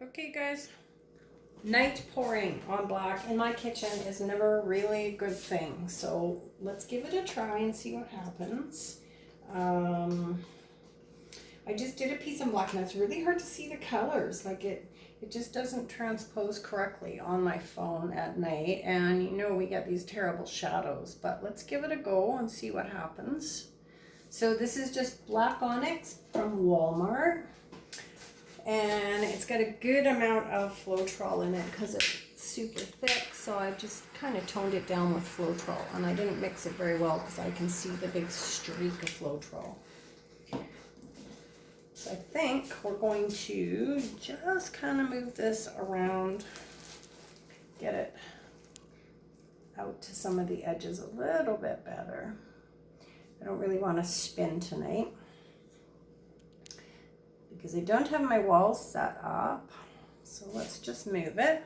Okay guys, night pouring on black in my kitchen is never really a good thing. So let's give it a try and see what happens. I just did a piece of black and it's really hard to see the colors. Like it just doesn't transpose correctly on my phone at night. And you know, we get these terrible shadows, but let's give it a go and see what happens. So this is just Black Onyx from Walmart. And it's got a good amount of Floetrol in it because it's super thick, so I've just kind of toned it down with Floetrol, and I didn't mix it very well because I can see the big streak of Floetrol. So I think we're going to just kind of move this around, get it out to some of the edges a little bit better. I don't really want to spin tonight, because I don't have my walls set up. So let's just move it.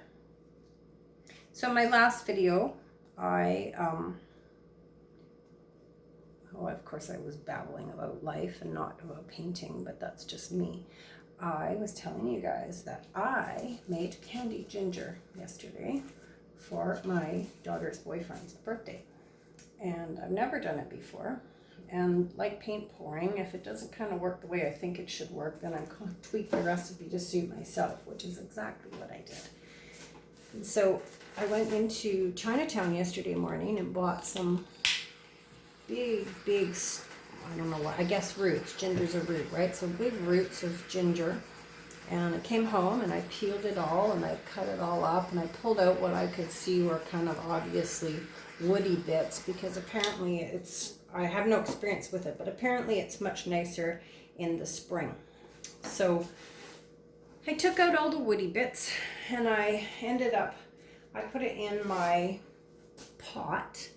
So my last video, of course I was babbling about life and not about painting, but that's just me. I was telling you guys that I made candied ginger yesterday for my daughter's boyfriend's birthday. And I've never done it before. And like paint pouring, if it doesn't kind of work the way I think it should work, then I'm going to tweak the recipe to suit myself, which is exactly what I did. And so I went into Chinatown yesterday morning and bought some big, I don't know what, I guess roots. Ginger's a root, right? So big roots of ginger. And I came home and I peeled it all and I cut it all up and I pulled out what I could see were kind of obviously woody bits, because apparently I have no experience with it, but apparently it's much nicer in the spring. So I took out all the woody bits and I put it in my pot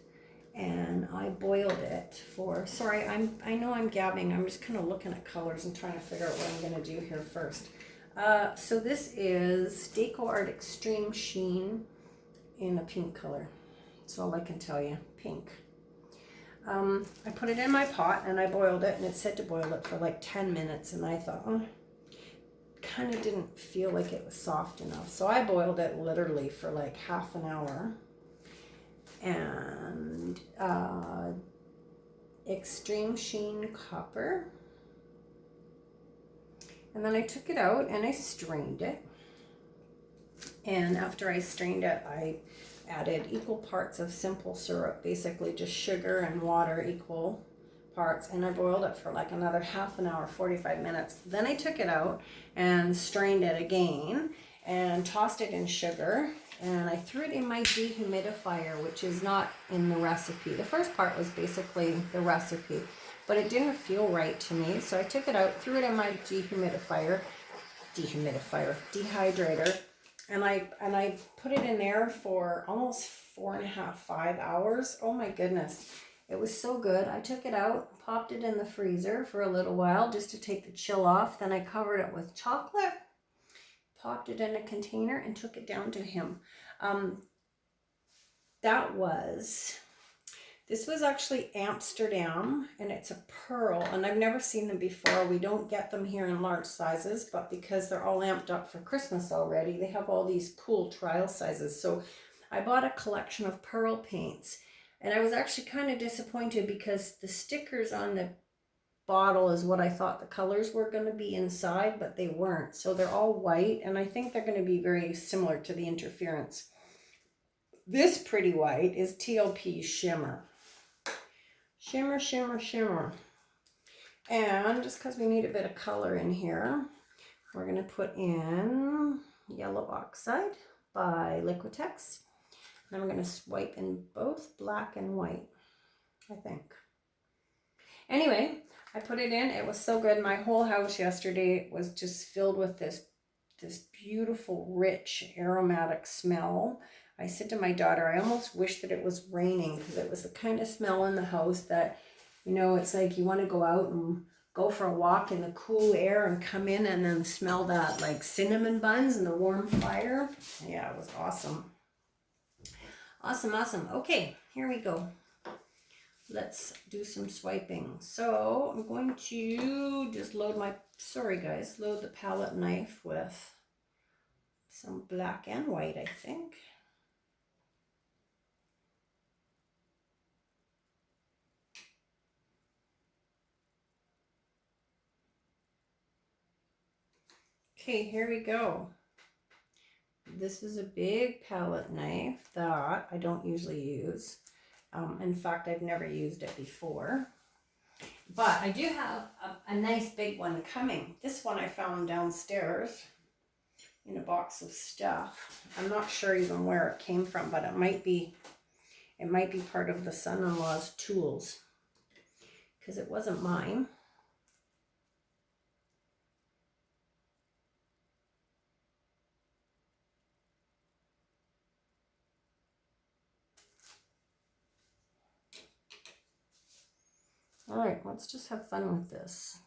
and I boiled it for, sorry, I know I'm gabbing, I'm just kind of looking at colors and trying to figure out what I'm going to do here first. So this is Deco Art Extreme Sheen in a pink color. That's all I can tell you, pink. I put it in my pot and I boiled it, and it said to boil it for like 10 minutes, and I thought, kind of didn't feel like it was soft enough. So I boiled it literally for like half an hour. And Extreme Sheen Copper. And then I took it out and I strained it. And after I strained it, I added equal parts of simple syrup, basically just sugar and water, equal parts, and I boiled it for like another half an hour, 45 minutes. Then I took it out and strained it again and tossed it in sugar, and I threw it in my dehumidifier, which is not in the recipe. The first part was basically the recipe, but it didn't feel right to me, so I took it out, threw it in my dehydrator, and I put it in there for almost 4.5, 5 hours. Oh my goodness, it was so good. I took it out, popped it in the freezer for a little while just to take the chill off. Then I covered it with chocolate, popped it in a container, and took it down to him. This was actually Amsterdam, and it's a pearl, and I've never seen them before. We don't get them here in large sizes, but because they're all amped up for Christmas already, they have all these cool trial sizes. So I bought a collection of pearl paints, and I was actually kind of disappointed because the stickers on the bottle is what I thought the colors were going to be inside, but they weren't. So they're all white, and I think they're going to be very similar to the interference. This pretty white is TLP Shimmer. Shimmer, shimmer, shimmer. And just because we need a bit of color in here, we're going to put in Yellow Oxide by Liquatex. And I'm going to swipe in both black and white, I think. Anyway, I put it in. It was so good. My whole house yesterday was just filled with this beautiful, rich, aromatic smell. I said to my daughter, I almost wish that it was raining, because it was the kind of smell in the house that, you know, it's like you want to go out and go for a walk in the cool air and come in and then smell that like cinnamon buns and the warm fire. Yeah, it was awesome. Awesome, awesome. Okay, here we go. Let's do some swiping. So I'm going to just load the palette knife with some black and white, I think. Okay, here we go. This is a big palette knife that I don't usually use. In fact, I've never used it before. But I do have a nice big one coming. This one I found downstairs in a box of stuff. I'm not sure even where it came from, but it might be part of the son-in-law's tools, because it wasn't mine. All right, let's just have fun with this.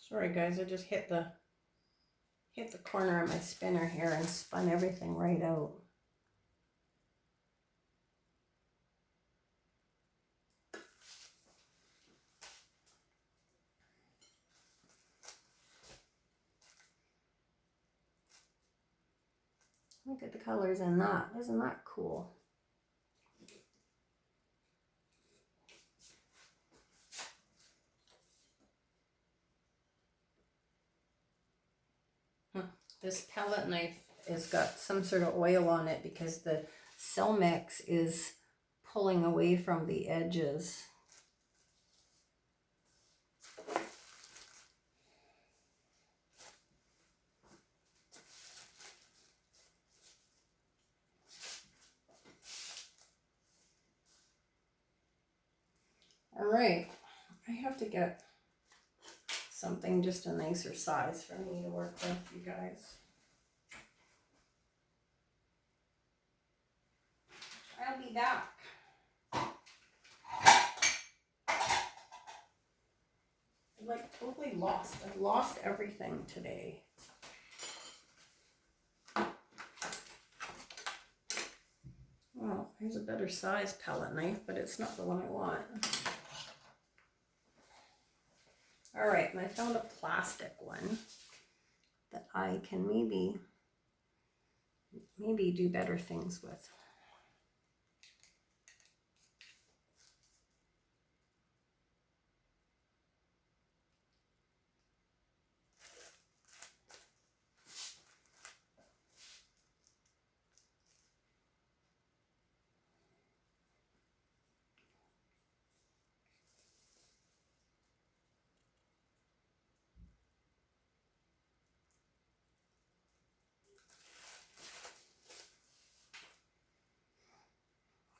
Sorry guys, I just hit the corner of my spinner here and spun everything right out. Look at the colors in that. Isn't that cool? This palette knife has got some sort of oil on it because the cell mix is pulling away from the edges. All right, I have to get something just a nicer size for me to work with, you guys. I'll be back. I'm like totally lost. I've lost everything today. Well, here's a better size palette knife, but it's not the one I want. All right, and I found a plastic one that I can maybe do better things with.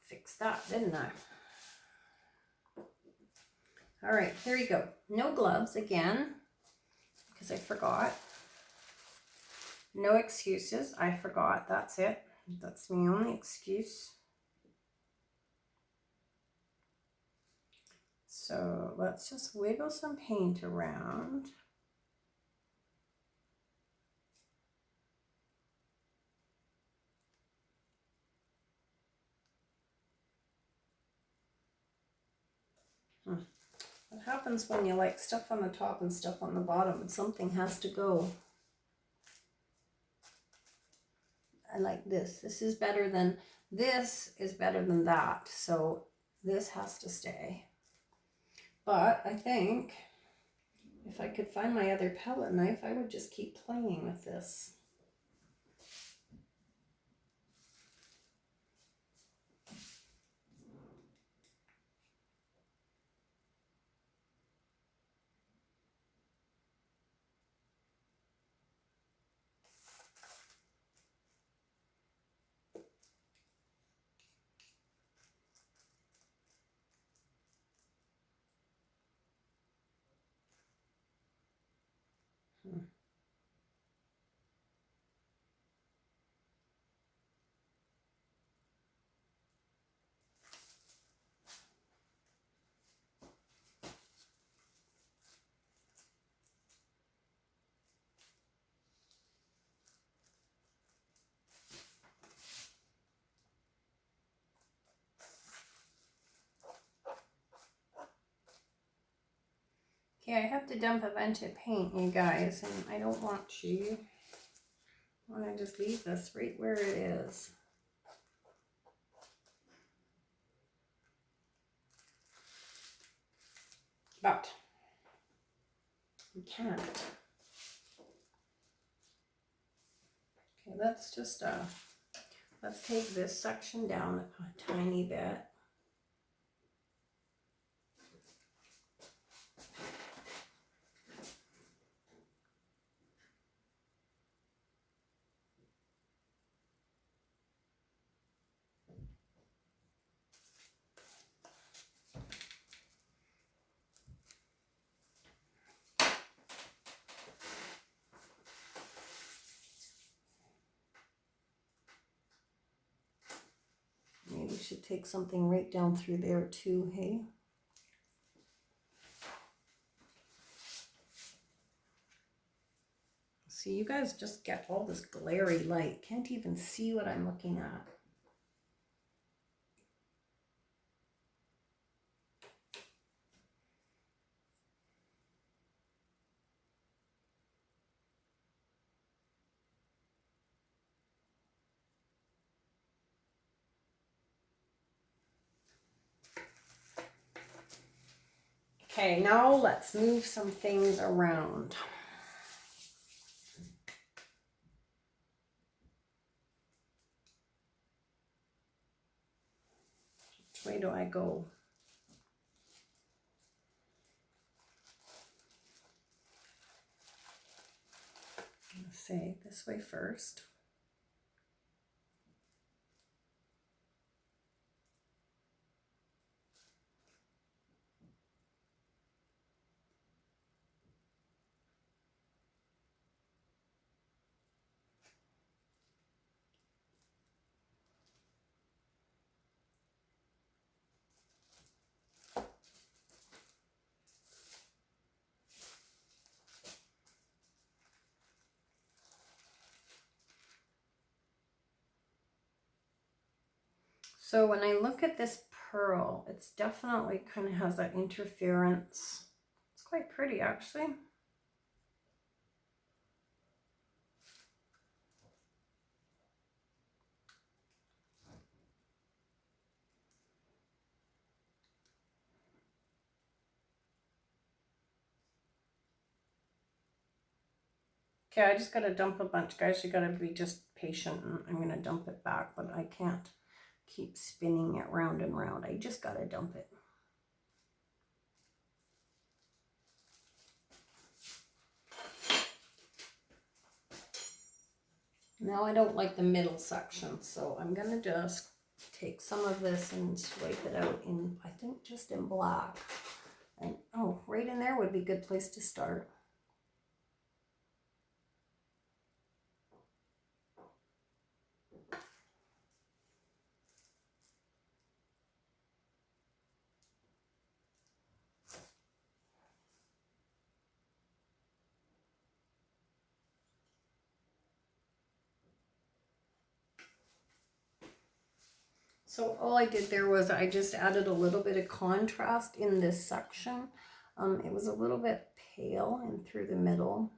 Fixed that, didn't I? All right, here we go. No gloves again, because I forgot. No excuses. I forgot. That's it. That's my only excuse. So let's just wiggle some paint around. What happens when you like stuff on the top and stuff on the bottom, and something has to go. I like this. This is better than that. So this has to stay. But I think if I could find my other palette knife, I would just keep playing with this. Okay, I have to dump a bunch of paint, you guys, and I don't want to. I want to just leave this right where it is. But we can't. Okay, let's just let's take this section down a tiny bit. Maybe we should take something right down through there too, hey? See, you guys just get all this glary light. Can't even see what I'm looking at. Okay, now let's move some things around. Which way do I go? I'm gonna say this way first. So when I look at this pearl, it's definitely kind of has that interference. It's quite pretty actually. Okay, I just gotta dump a bunch, guys. You gotta be just patient, and I'm gonna dump it back, but I can't keep spinning it round and round. I just gotta dump it. Now I don't like the middle section, so I'm gonna just take some of this and swipe it out in, I think, just in black. And oh, right in there would be a good place to start. So all I did there was I just added a little bit of contrast in this section. It was a little bit pale and through the middle.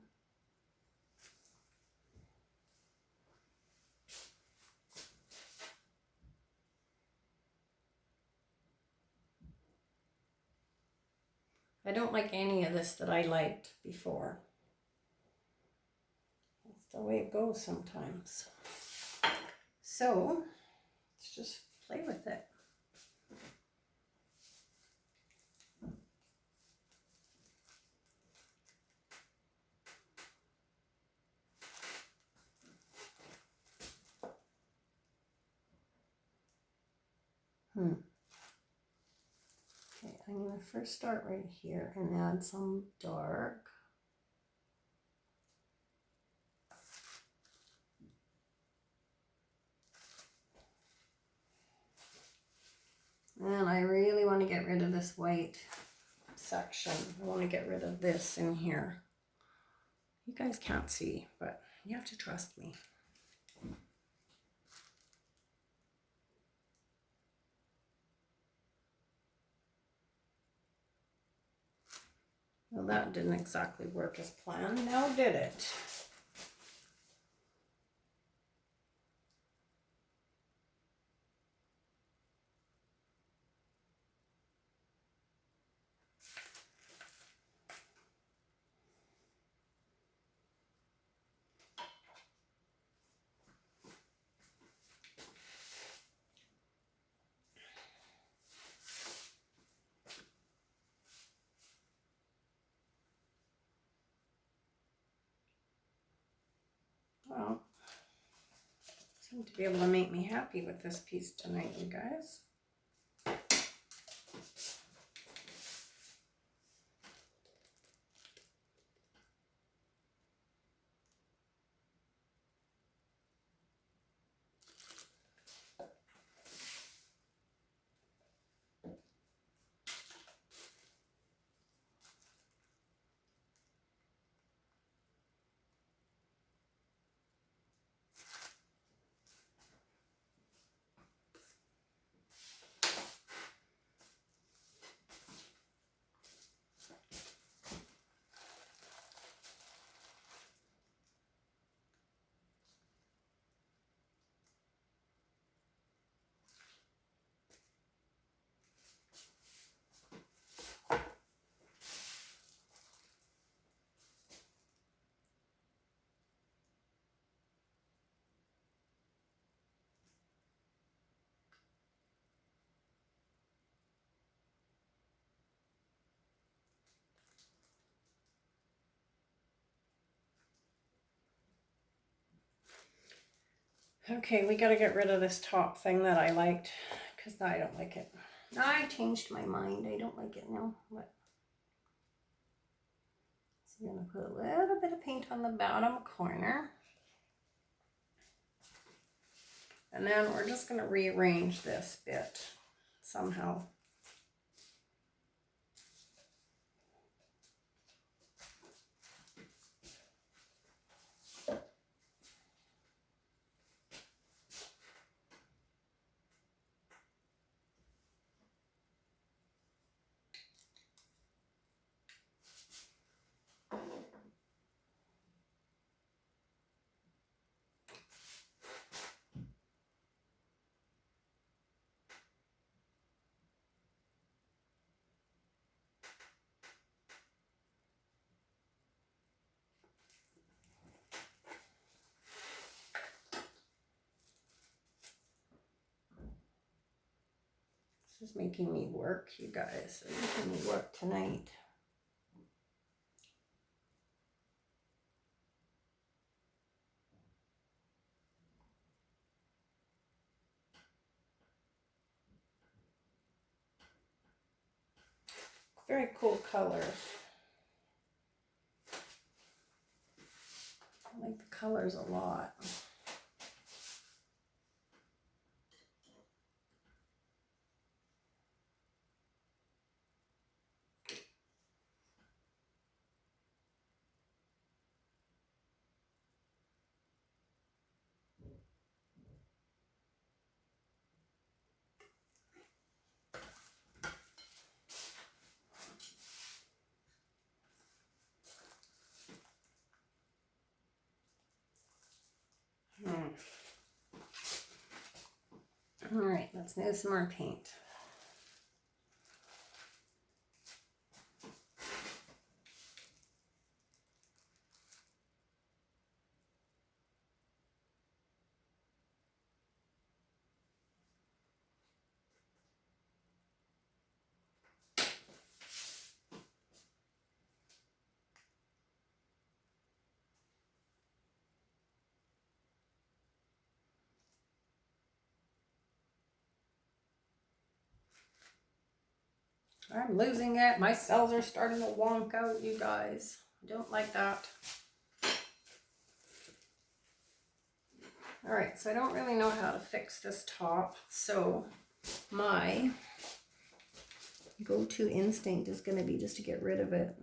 I don't like any of this that I liked before. That's the way it goes sometimes. So let's just play with it. Okay, I'm going to first start right here and add some dark. And I really want to get rid of this white section. I want to get rid of this in here. You guys can't see, but you have to trust me. Well, that didn't exactly work as planned, now did it? Well, seem to be able to make me happy with this piece tonight, you guys. Okay, we got to get rid of this top thing that I liked because I don't like it. I changed my mind. I don't like it now. But so I'm going to put a little bit of paint on the bottom corner. And then we're just going to rearrange this bit somehow. This is making me work, you guys. It's making me work tonight. Very cool colors. I like the colors a lot. All right, let's move some more paint. I'm losing it. My cells are starting to wonk out, you guys. I don't like that. All right, so I don't really know how to fix this top. So my go-to instinct is going to be just to get rid of it.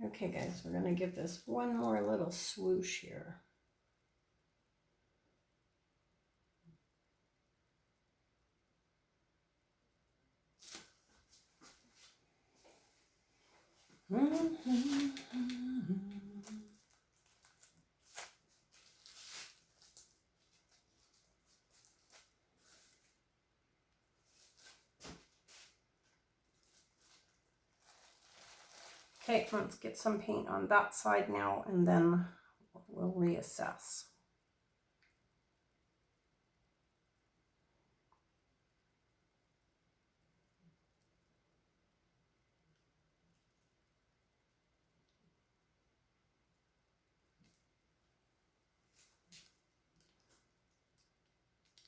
Okay guys, we're gonna give this one more little swoosh here. Okay, let's get some paint on that side now, and then we'll reassess.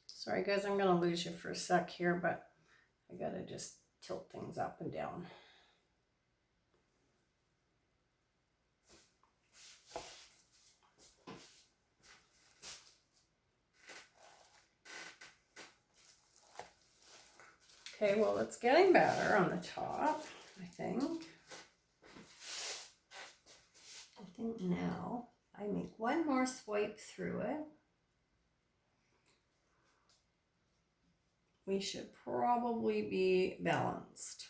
Sorry guys, I'm gonna lose you for a sec here, but I gotta just tilt things up and down. Okay, well, it's getting better on the top, I think. I think now I make one more swipe through it. We should probably be balanced.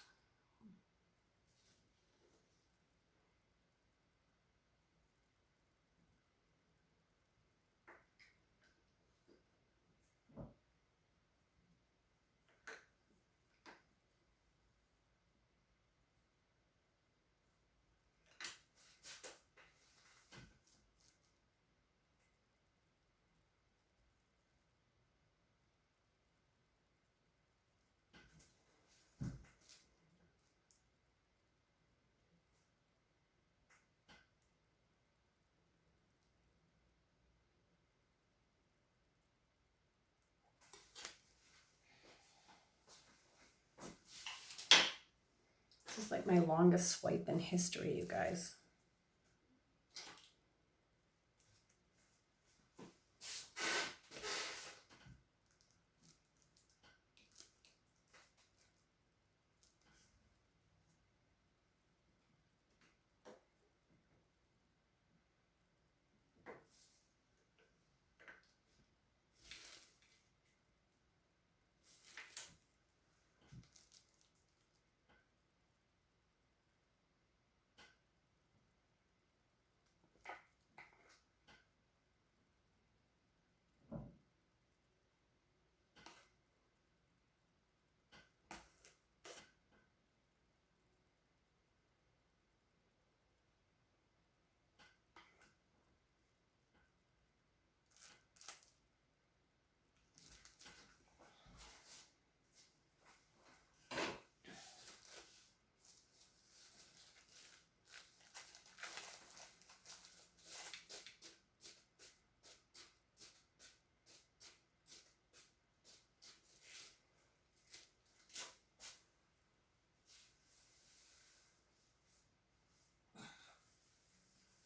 This is like my longest swipe in history, you guys.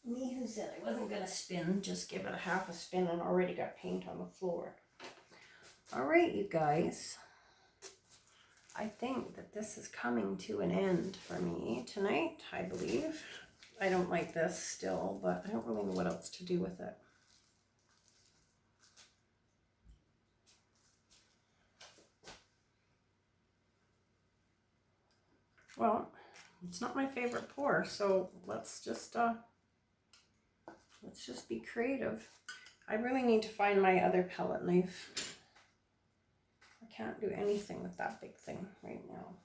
Me who said I wasn't gonna spin, just give it a half a spin and already got paint on the floor. All right, you guys. I think that this is coming to an end for me tonight, I believe. I don't like this still, but I don't really know what else to do with it. Well, it's not my favorite pour, so let's just be creative. I really need to find my other palette knife. I can't do anything with that big thing right now.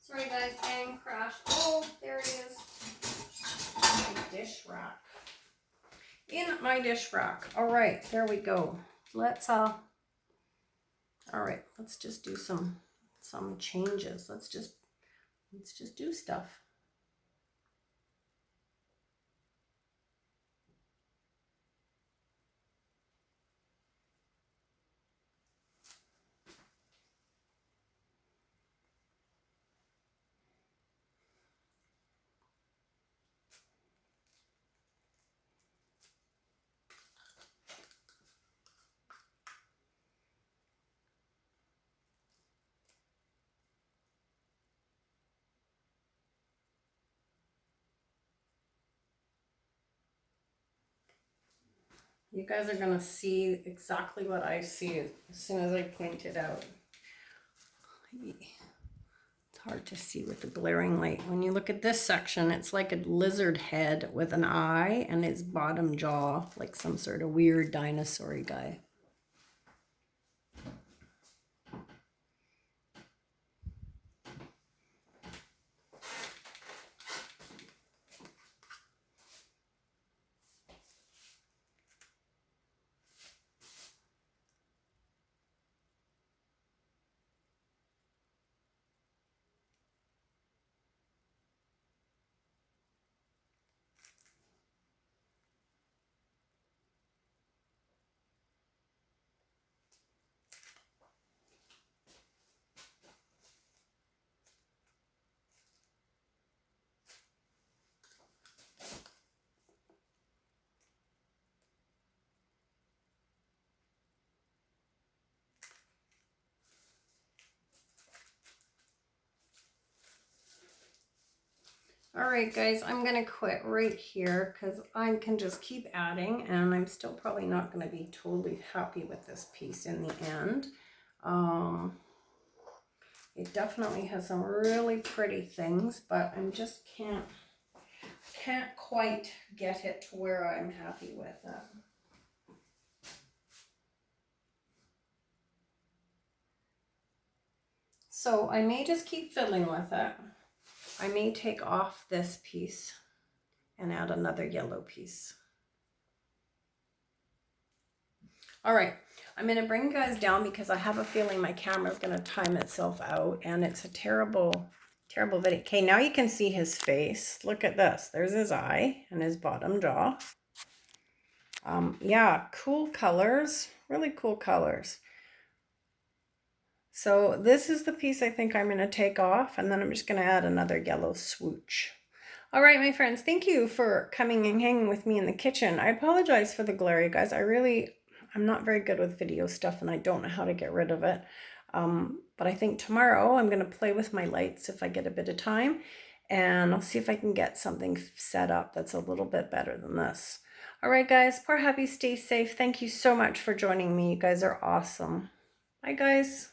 Sorry guys, bang, crash. Oh, there it is. My dish rack. In my dish rack. All right, there we go. Let's all right, let's just do some changes. Let's just do stuff. You guys are gonna see exactly what I see as soon as I point it out. It's hard to see with the glaring light. When you look at this section, it's like a lizard head with an eye and its bottom jaw, like some sort of weird dinosaur-y guy. All right, guys, I'm going to quit right here because I can just keep adding, and I'm still probably not going to be totally happy with this piece in the end. It definitely has some really pretty things, but I just can't quite get it to where I'm happy with it. So I may just keep fiddling with it. I may take off this piece and add another yellow piece. All right, I'm going to bring you guys down because I have a feeling my camera is going to time itself out, and it's a terrible video. Okay, now you can see his face. Look at this. There's his eye and his bottom jaw. Yeah, cool colors, really cool colors. So this is the piece I think I'm going to take off, and then I'm just going to add another yellow swoosh. All right, my friends, thank you for coming and hanging with me in the kitchen. I apologize for the glare, you guys. I'm not very good with video stuff, and I don't know how to get rid of it. But I think tomorrow I'm going to play with my lights if I get a bit of time, and I'll see if I can get something set up that's a little bit better than this. All right, guys, pour happy, stay safe. Thank you so much for joining me. You guys are awesome. Bye, guys.